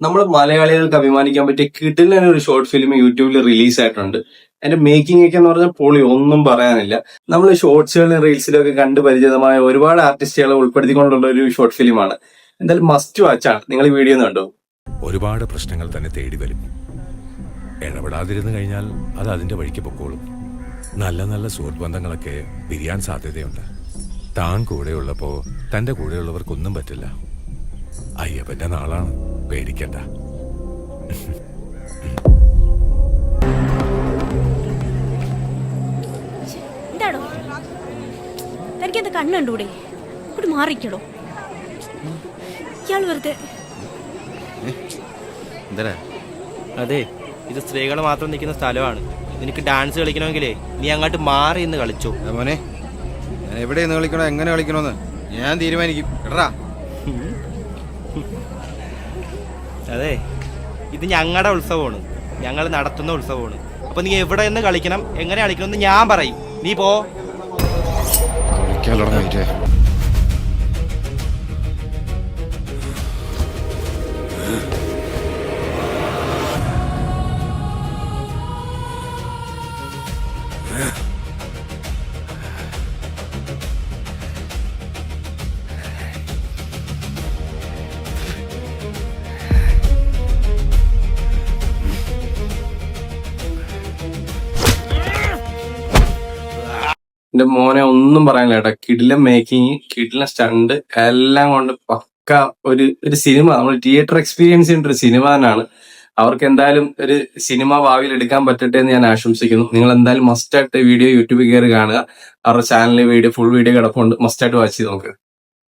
നമ്മൾ മലയാളികൾക്ക് അഭിമാനിക്കാൻ പറ്റിയ കിടിലൻ ഒരു ഷോർട്ട് ഫിലിം യൂട്യൂബിൽ റിലീസ് ആയിട്ടുണ്ട്. അതിന്റെ മേക്കിംഗ് ഒക്കെ എന്ന് പറഞ്ഞാൽ പൊളി, ഒന്നും പറയാനില്ല. നമ്മൾ ഷോർട്സുകളിലും റീൽസിലും ഒക്കെ കണ്ട് പരിചിതമായ ഒരുപാട് ആർട്ടിസ്റ്റുകളെ ഉൾപ്പെടുത്തിക്കൊണ്ടുള്ള ഒരു ഷോർട്ട് ഫിലിമാണ്. എന്തായാലും മസ്റ്റ് വാച്ചാണ്. നിങ്ങൾ ഈ വീഡിയോ കണ്ടോ? ഒരുപാട് പ്രശ്നങ്ങൾ തന്നെ തേടി വരും. ഇടപെടാതിരുന്നു കഴിഞ്ഞാൽ അത് അതിന്റെ വഴിക്ക് പൊക്കോളും. നല്ല നല്ല സുഹൃത്ത് ബന്ധങ്ങളൊക്കെ പിരിയാൻ സാധ്യതയുണ്ട്. താൻ കൂടെയുള്ളപ്പോ തന്റെ കൂടെയുള്ളവർക്കൊന്നും പറ്റില്ല. അയ്യപ്പന്റെ നാളാണ്, പേടിക്കണ്ട. എന്താടോ തനിക്കെന്താ കണ്ണുണ്ടൂടെ? ഇവിടെ മാറിക്കടോ. ഇയാൾ വെറുതെ എന്താ? അതെ, ഇത് സ്ത്രീകൾ മാത്രം നിൽക്കുന്ന സ്ഥലമാണ്. നിനക്ക് ഡാൻസ് കളിക്കണമെങ്കിലേ നീ അങ്ങോട്ട് മാറി ഇന്ന് കളിച്ചോ. മോനെ, ഞാൻ എവിടെ നിന്ന് കളിക്കണോ എങ്ങനെ കളിക്കണോന്ന് ഞാൻ തീരുമാനിക്കും. എടാ, അതെ, ഇത് ഞങ്ങളുടെ ഉത്സവമാണ്, ഞങ്ങൾ നടത്തുന്ന ഉത്സവമാണ്. അപ്പൊ നീ എവിടെ നിന്ന് കളിക്കണം, എങ്ങനെ കളിക്കണമെന്ന് ഞാൻ പറയും. നീ പോ. എന്റെ മോനെ ഒന്നും പറയാനില്ല കേട്ടോ. കിടിലൻ മേക്കിങ്, കിടിലൻ സ്റ്റണ്ട്, എല്ലാം കൊണ്ട് പക്ക ഒരു സിനിമ. നമ്മൾ തിയേറ്റർ എക്സ്പീരിയൻസ് ചെയ്യേണ്ട ഒരു സിനിമ തന്നെയാണ്. അവർക്ക് എന്തായാലും ഒരു സിനിമ ഭാവിയിൽ എടുക്കാൻ പറ്റട്ടെ എന്ന് ഞാൻ ആശംസിക്കുന്നു. നിങ്ങൾ എന്തായാലും മസ്റ്റായിട്ട് വീഡിയോ യൂട്യൂബിൽ കയറി കാണുക. അവരുടെ ചാനലിൽ ഫുൾ വീഡിയോ കിടപ്പുണ്ട്. മസ്റ്റായിട്ട് വാച്ച് ചെയ്ത് നോക്കുക.